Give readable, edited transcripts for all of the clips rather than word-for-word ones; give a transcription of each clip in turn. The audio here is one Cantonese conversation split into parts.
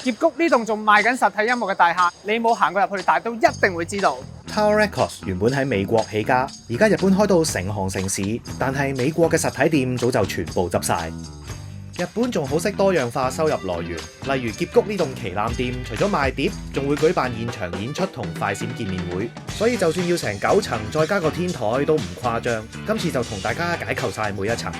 葉谷呢棟仲賣緊實體音樂嘅大廈，你冇行過入去，但係都一定會知道。Tower Records 原本喺美國起家，而家日本開到成行成市，但係美國嘅實體店早就全部執晒。日本仲好識多樣化收入來源，例如葉谷呢棟旗艦店，除咗賣碟，仲會舉辦現場演出同快閃見面會，所以就算要成9層再加個天台都唔誇張。今次就同大家解構晒每一層。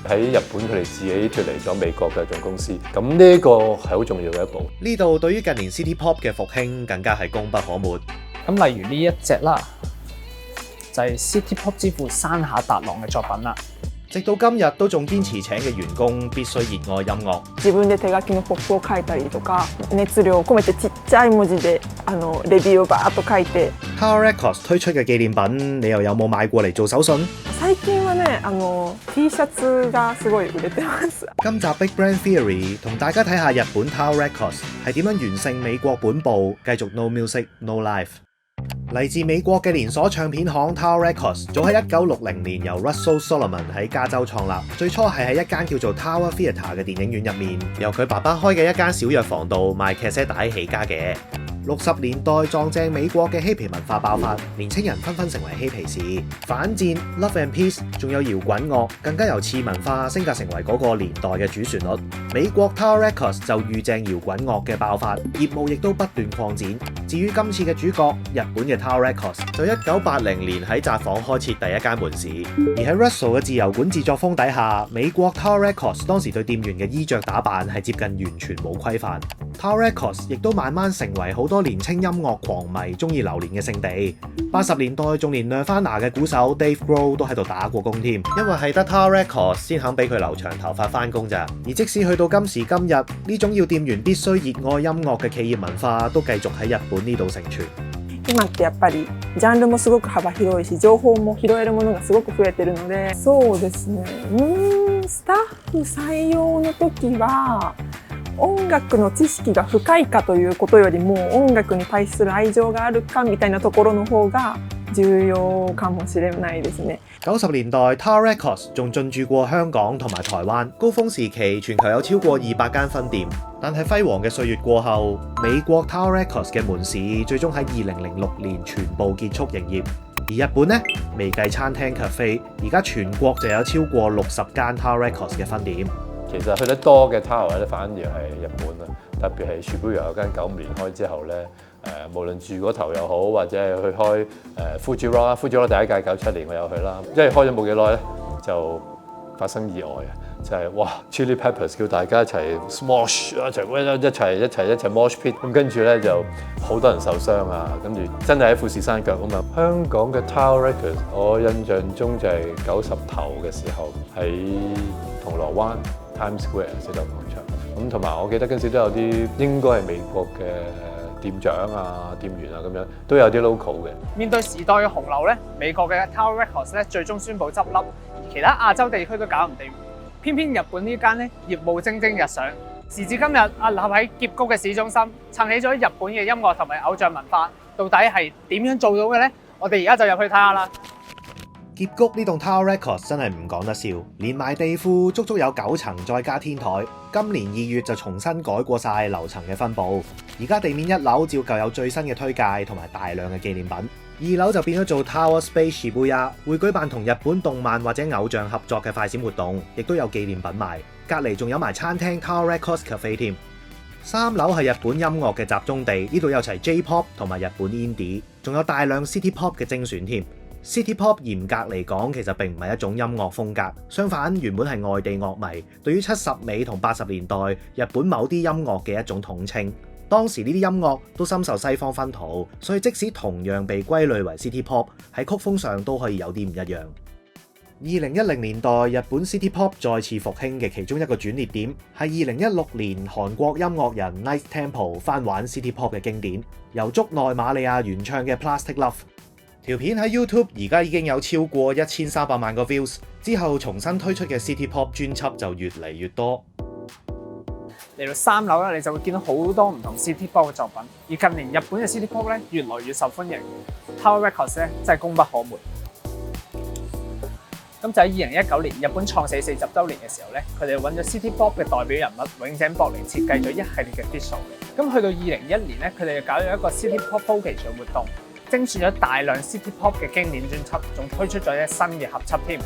喺日本佢哋自己脫離咗美國嘅總公司，咁呢個係好重要嘅一步。呢度對於近年 City Pop 嘅復興更加係功不可沒。咁例如呢一隻啦，就係 City Pop 之父山下達郎嘅作品啦。直到今日都仲堅持請嘅員工必須熱愛音樂。自分で手書きのポップを書いたりとか、熱量を込めてちっちゃい文字でレビューをバーッと書いて。Tower Records 推出嘅紀念品，你又有冇買過嚟做手信？最近はね、T シャツがすごい売れてます。今集 Big Brand Theory 同大家睇下日本 Tower Records 係點樣完勝美國本部，繼續 No Music No Life。嚟自美國嘅連鎖唱片行 Tower Records 早喺1960年由 Russell Solomon 喺加州創立，最初係喺一間叫做 Tower Theatre 嘅電影院入面，由佢爸爸開嘅一間小藥房度賣卡式帶起家嘅。60年代撞正美國嘅嬉皮文化爆發，年青人紛紛成為嬉皮士，反戰、Love and Peace， 仲有搖滾樂，更加由次文化升格成為嗰個年代嘅主旋律。美國 Tower Records 就遇正搖滾樂嘅爆發，業務亦都不斷擴展。至於今次嘅主角，日本嘅 Tower Records 就1980年喺札幌開設第一間門市，而喺 Russell 嘅自由管治作風底下，美國 Tower Records 當時對店員嘅衣着打扮係接近完全冇規範。Tower Records 亦都慢慢成為好多年青音樂狂迷中意流連嘅聖地。80年代仲連 Nirvana 嘅鼓手 Dave Grohl 都喺度打過工添，因為係得 Tower Records 先肯俾佢留長頭髮返工咋。而即使去到今時今日，呢種要店員必須熱愛音樂嘅企業文化都繼續喺日本呢度成傳。今ってやっぱりジャンルもすごく幅広いし、情報も拾えるものがすごく増えてるので、そうですね。スタッフ採用の時は音楽の知識が深いかということよりも、音楽に対する愛情があるかみたいなところの方が重要かもしれないですね。90年代 Tower Records 仲進駐過香港同埋台灣，高峰時期全球有超過200間分店。但係輝煌嘅歲月過後，美國 Tower Records 嘅門市最終喺2006年全部結束營業。而日本呢，未計餐廳 cafe， 而家全國就有超過60間 Tower Records 嘅分店。其實去得多嘅 Tower 咧，反而係日本啦，特別係Shibuya有間95年開之後咧，無論住嗰頭又好，或者係去開Fuji Rock 第一屆97年我有去啦，因為開咗冇幾耐咧就發生意外啊！就係哇 Chili Peppers 叫大家一齊 smosh 一齊 mosh pit， 咁跟住咧就好多人受傷啊！跟住真係喺富士山腳啊嘛。香港嘅 Tower Records， 我印象中就係90頭嘅時候喺銅鑼灣 Times Square 四大廣場，咁同埋我記得嗰陣時都有啲應該係美國嘅店長啊、店員啊咁樣，都有啲 local 嘅。面對時代嘅洪流咧，美國嘅 Tower Records 咧最終宣布執笠，而其他亞洲地區都搞唔掂。偏偏日本呢間咧業務蒸蒸日上，時至今日，屹立喺硤谷嘅市中心，撐起咗日本嘅音樂同埋偶像文化，到底係點樣做到嘅呢？我哋而家就入去睇下啦。硤谷呢棟 Tower Records 真係唔講得笑，連埋地庫足足有9層，再加天台。今年2月就重新改過晒樓層嘅分佈，而家地面1樓照舊有最新嘅推介同埋大量嘅紀念品，2樓就變咗做 Tower Space Shibuya， 會舉辦同日本動漫或者偶像合作嘅快閃活動，亦都有紀念品賣。隔離仲有埋餐廳 Tower Records Cafe 添。3樓係日本音樂嘅集中地，呢度有齊 J-pop 同埋日本 indie， 仲有大量 City Pop 嘅精選添。City Pop 嚴格嚟講，其實並唔係一種音樂風格，相反原本係外地樂迷對於70尾同80年代日本某啲音樂嘅一種統稱。當時呢啲音樂都深受西方熏陶，所以即使同樣被歸類為 City Pop， 喺曲風上都可以有啲唔一樣。2010年代日本 City Pop 再次復興嘅其中一個轉捩點係2016年韓國音樂人 Nice Tempo 翻玩 City Pop 嘅經典，由竹內瑪利亞原唱嘅 Plastic Love。條片喺 YouTube 而家已經有超過1300萬個 views， 之後重新推出嘅 City Pop 專輯就越嚟越多。嚟到3樓咧，你就會見到好多唔同 City Pop 嘅作品，而近年日本嘅 City Pop 咧越來越受歡迎，Tower Records 咧真係功不可沒。咁就喺2019年日本創社40週年嘅時候咧，佢哋揾咗 City Pop 嘅代表人物永井博嚟設計咗一系列嘅 visual。咁去到2021年咧，佢哋就搞咗一個 City Pop Focus 嘅活動，精選咗大量 City Pop 嘅經典專輯，仲推出咗一新嘅合輯添。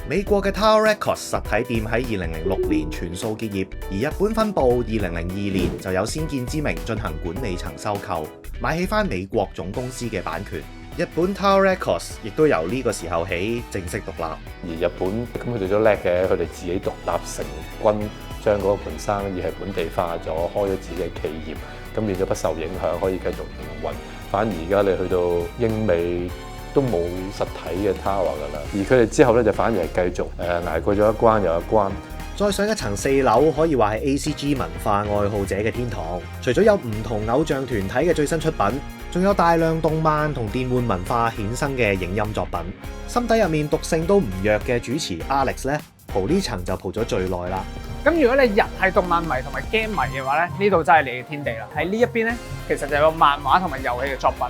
美國嘅 Tower Records 實體店喺2006年全數結業，而日本分部2002年就有先見之明進行管理層收購，買起翻美國總公司嘅版權。日本 Tower Records 亦都由呢個時候起正式獨立。而日本咁佢哋都叻嘅，佢哋自己獨立成軍，將嗰盤生意係本地化咗，開咗自己嘅企業，咁變咗不受影響，可以繼續營運。反而而家你去到英美都冇實體嘅 Tower 㗎啦，而佢哋之後咧就反而係繼續捱過咗一關又一關。再上一層4樓，可以話係 ACG 文化愛好者嘅天堂。除咗有唔同偶像團體嘅最新出品，仲有大量動漫同電玩文化衍生嘅影音作品。心底入面毒性都唔弱嘅主持 Alex 咧，蒲呢層就蒲咗最耐啦。咁如果你人係動漫迷同埋 game 迷嘅話咧，呢度真係你嘅天地啦。喺呢一邊咧，其實就有漫畫同埋遊戲嘅作品，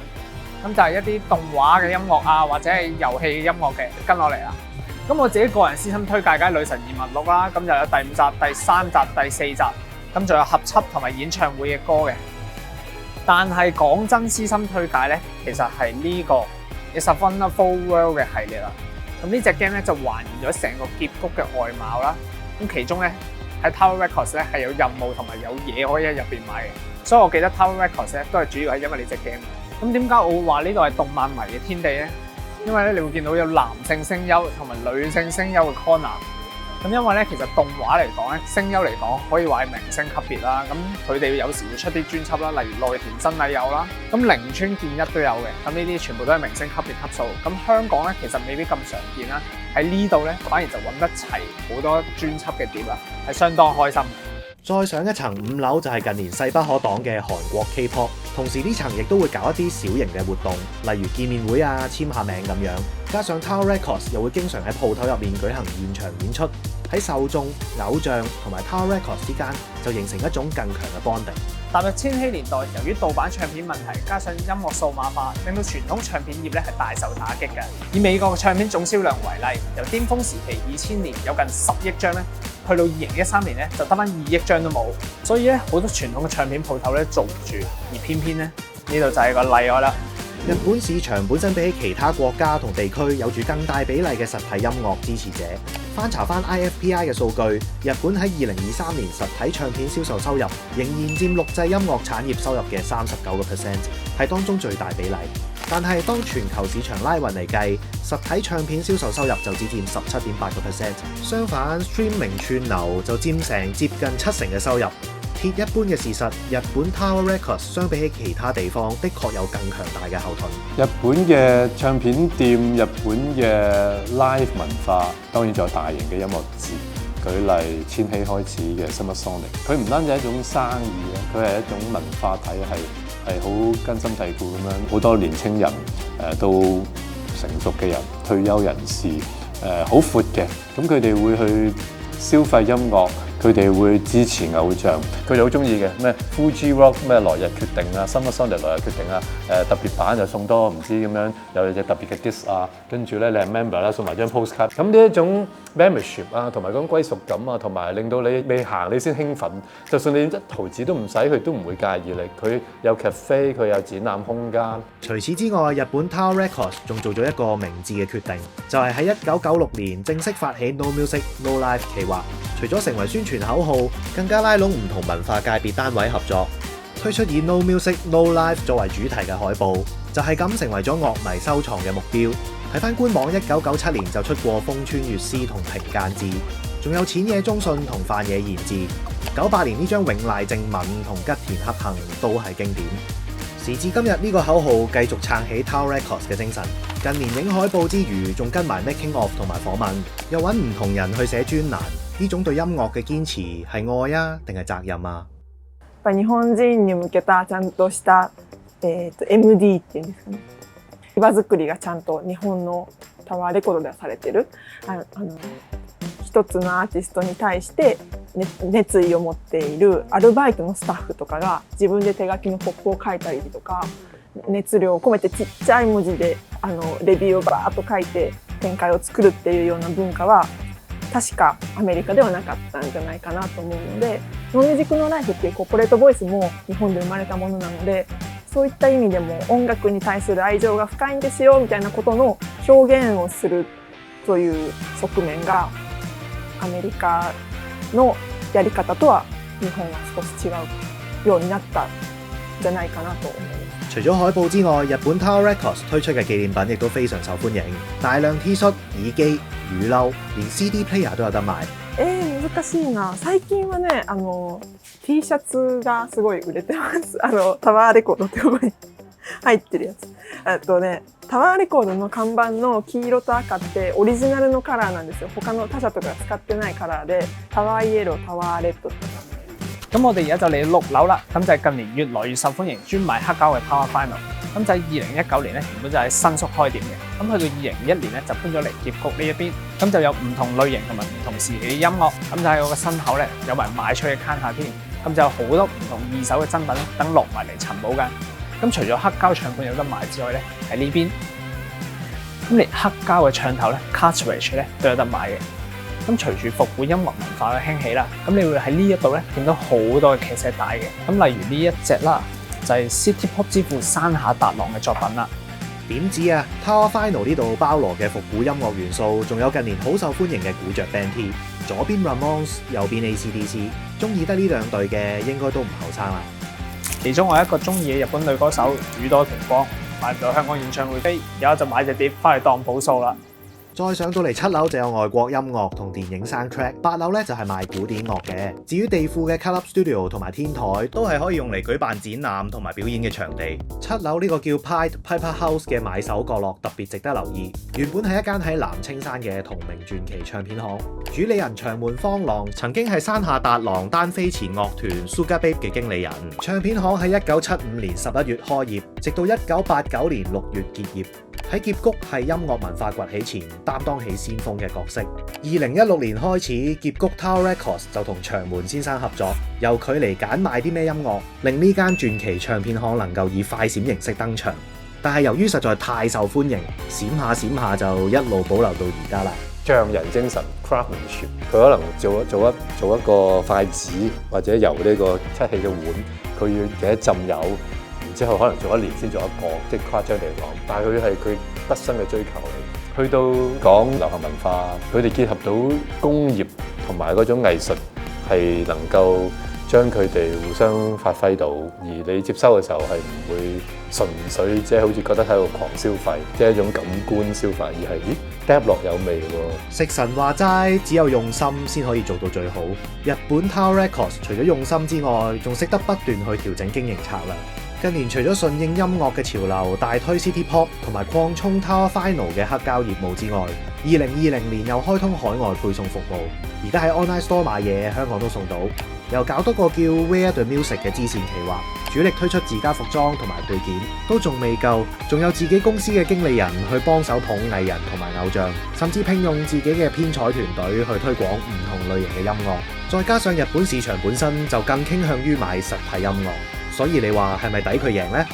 咁就係一啲動畫嘅音樂啊，或者係遊戲嘅音樂嘅跟落嚟啦。咁我自己個人私心推介梗係《女神異聞錄》啦，咁就有第5集、第3集、第4集，咁仲有合輯同埋演唱會嘅歌嘅。但係講真，私心推介咧，其實係呢個《It's a Wonderful World》嘅系列啦。咁呢隻 game 咧就還原咗成個結局嘅外貌啦。咁其中咧喺 Tower Records 咧係有任務同埋有嘢可以喺入邊買嘅，所以我記得 Tower Records 咧都係主要係因為呢隻 game。咁點解我會話呢度係動漫迷嘅天地咧？因為咧你會見到有男性聲優同埋女性聲優嘅 corner。咁因為咧其實動畫嚟講咧，聲優嚟講可以話係明星級別啦。咁佢哋有時會出啲專輯啦，例如內田真禮有啦，咁鈴村健一都有嘅。咁呢啲全部都係明星級別級數。咁香港咧其實未必咁常見啦。喺呢度咧反而就揾得齊好多專輯嘅碟啦，係相當開心。再上一層5樓就係近年勢不可擋嘅韓國 K-pop， 同時呢層亦都會搞一啲小型嘅活動，例如見面會啊、簽下名咁樣。加上 Tower Records 又會經常喺鋪頭入面舉行現場演出，喺受眾、偶像同埋 Tower Records 之間就形成一種更強嘅 bonding。踏入千禧年代，由於盜版唱片問題，加上音樂數碼化，令到傳統唱片業咧係大受打擊嘅。以美國嘅唱片總銷量為例，由巔峰時期2000年有近10億張咧，去到2013年咧就得返2億張都冇。所以咧好多傳統嘅唱片鋪頭咧做唔住，而偏偏咧呢度就係個例外啦。日本市場本身比起其他國家同地區有住更大比例嘅實體音樂支持者。翻查翻 IFPI 嘅數據，日本喺2023年實體唱片銷售收入仍然佔錄製音樂產業收入嘅39%，係當中最大比例。但係當全球市場拉勻嚟計，實體唱片銷售收入就只佔17.8%。相反 ，streaming 串流就佔成接近70%嘅收入。鐵一般嘅事實，日本 Tower Records 相比起其他地方，的確有更強大嘅後盾。日本嘅唱片店、日本嘅 live 文化，當然仲有大型嘅音樂節。舉例千禧開始嘅 Summer Sonic， 佢唔單止係一種生意咧，佢係一種文化體系，係好根深蒂固咁樣。好多年青人都成熟嘅人、退休人士好闊嘅，咁佢哋會去消費音樂。佢哋會支持偶像，佢哋好中意嘅咩 Fuji Rock 咩來日決定啊 ，Summer Sonic 來日決定啊，特別版就送多唔知咁樣，有隻特別嘅 disc 啊，跟住咧你係 member 啦，送埋張 postcard， 咁呢一種 membership 啊，同埋嗰種歸屬感啊，同埋令到你未行你先興奮，就算你一毫子都唔使，佢都唔會介意你。佢有 cafe， 佢有展覽空間。除此之外，日本 Tower Records 仲做咗一個明智嘅決定，就係喺1996年正式發起 No Music No Life 企劃。除咗成為宣傳口號，更加拉攏唔同文化界別單位合作，推出以 No Music No Life 作為主題嘅海報，就係咁成為咗樂迷收藏嘅目標。睇翻官網，1997年就出過豐川悅司同平間志，仲有淺野忠信同范野賢治。98年呢張永瀨正敏同吉田克幸都係經典。時至今日呢個口號繼續撐起 Tower Records 嘅精神。近年影海報之餘，仲跟埋 making of 同埋訪問，又揾唔同人去寫專欄。呢種對音樂嘅堅持係愛啊，定係責任啊？やっぱ日本人に向けたちゃんとした、MD っていうんですかね。場作りがちゃんと日本のタワーレコードではされてる。一つのアーティストに対して、熱意を持っているアルバイトのスタッフとかが自分で手書きのポップを書いたりとか、熱量を込めてちっちゃい文字でレビューをバーッと書いて展開を作るっていうような文化は確かアメリカではなかったんじゃないかなと思うので、ノーミュージックノーライフっていうコーポレートボイスも日本で生まれたものなので、そういった意味でも音楽に対する愛情が深いんですよみたいなことの表現をするという側面がアメリカのやり方とは日本は少し違うようになったんじゃないかなと思います。除咗海報之外，日本 Tower Records 推出嘅紀念品亦都非常受歡迎，大量 T 恤、耳機、雨褸，連 CD player 都有得賣。難しいな。最近はね、T シャツがすごい売れてます。タワーレコードってここに入ってるやつ。タワーレコードの看板の黄色と赤ってオリジナルのカラーなんですよ。他の他社とか使ってないカラーで、タワーイエロー、タワーレッド。咁我哋而家就嚟6樓啦，咁就係近年越來越受歡迎專賣黑膠嘅 Tower Vinyl。咁就喺2019年咧，原本就喺新宿開店嘅，咁去到2021年咧就搬咗嚟澀谷呢一邊，咁就有唔同類型同埋唔同時期嘅音樂，咁就喺我個身後咧有埋賣出嘅 counter 添，咁就有好多唔同二手嘅真品等落埋嚟尋寶㗎。咁除咗黑膠唱片有得賣之外咧，喺呢邊，咁連黑膠嘅唱頭咧 cartridge 咧都有得買嘅。咁隨住復古音樂文化嘅興起啦，咁你會喺呢一度咧見到好多嘅騎石帶嘅，咁例如呢一隻啦，就係 City Pop 之父山下達郎嘅作品啦。點知啊 ，Tower Vinyl 呢度包羅嘅復古音樂元素，仲有近年好受歡迎嘅古着 band T， 左邊 Ramones， 右邊 AC/DC， 中意得呢兩隊嘅應該都唔後生啦。其中我一個中意嘅日本女歌手宇多田光，買唔到香港演唱會飛，而家就買隻碟翻去當補數啦。再上到嚟7樓就有外國音樂同電影 soundtrack， 8樓咧就係賣古典樂嘅。至於地庫嘅 Club Studio 同埋天台都係可以用嚟舉辦展覽同埋表演嘅場地。7樓呢個叫 Piper House 嘅買手角落特別值得留意。原本係一間喺南青山嘅同名傳奇唱片行，主理人長門芳郎曾經係山下達郎單飛前樂團 Sugababes 嘅經理人。唱片行喺1975年11月開業，直到1989年6月結業。喺澀谷係音樂文化崛起前擔當起先鋒嘅角色。2016年開始，澀谷 Tower Records 就同長門先生合作，由佢嚟揀賣啲咩音樂，令呢間傳奇唱片行能夠以快閃形式登場。但係由於實在太受歡迎，閃下閃下就一路保留到而家啦。匠人精神 craftsmanship， 佢可能做一個筷子或者由呢個漆器嘅碗，佢要幾多浸油。之後可能做1年先做一個，即係誇張地講，但係佢係佢畢生嘅追求嚟。去到講流行文化，佢哋結合到工業同埋嗰種藝術，係能夠將佢哋互相發揮到，而你接收嘅時候係唔會純粹即係好似覺得喺度狂消費，即係一種感官消費，而係嗒落有味喎。食神話齋，只有用心先可以做到最好。日本 Tower Records 除咗用心之外，仲識得不斷去調整經營策略。近年除咗順應音樂嘅潮流，大推 City Pop 同埋擴充 Tower Vinyl 嘅黑膠業務之外，2020年又開通海外配送服務，而家喺 online store 買嘢，香港都送到。又搞多個叫 Wear the Music 嘅支線企劃，主力推出自家服裝同埋配件，都仲未夠，仲有自己公司嘅經理人去幫手捧藝人同埋偶像，甚至聘用自己嘅編採團隊去推廣唔同類型嘅音樂。再加上日本市場本身就更傾向於買實體音樂。所以你話係咪抵佢贏呢？